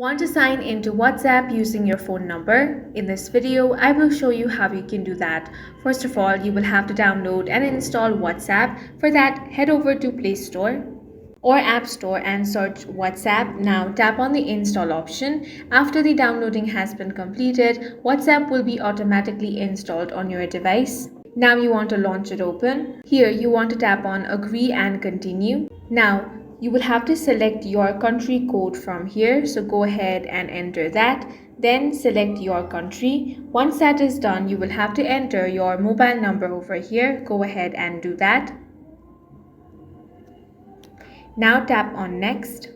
Want to sign into WhatsApp using your phone number? In this video, I will show you how you can do that. First of all, you will have to download and install WhatsApp. For that, head over to Play Store or App Store and search WhatsApp. Now tap on the install option. After the downloading has been completed, WhatsApp will be automatically installed on your device. Now you want to launch it open. Here you want to tap on agree and continue. Now you will have to select your country code from here, so go ahead and enter that. Then select your country. Once that is done, you will have to enter your mobile number over here. Go ahead and do that. Now tap on next.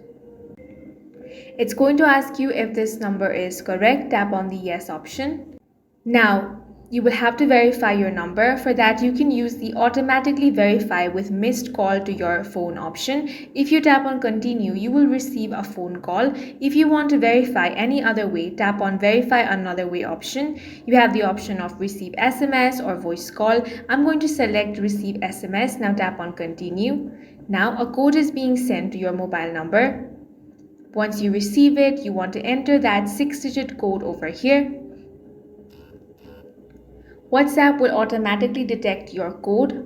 It's going to ask you if this number is correct. Tap on the yes option. Now you will have to verify your number. For that, you can use the automatically verify with missed call to your phone option. If you tap on continue, you will receive a phone call. If you want to verify any other way, tap on verify another way option. You have the option of receive SMS or voice call. I'm going to select receive SMS. Now tap on continue. Now a code is being sent to your mobile number. Once you receive it, you want to enter that 6-digit code over here. WhatsApp will automatically detect your code.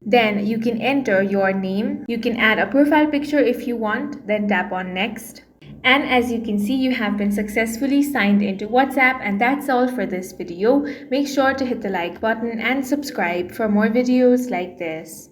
Then you can enter your name. You can add a profile picture if you want. Then tap on next. And as you can see, you have been successfully signed into WhatsApp. And that's all for this video. Make sure to hit the like button and subscribe for more videos like this.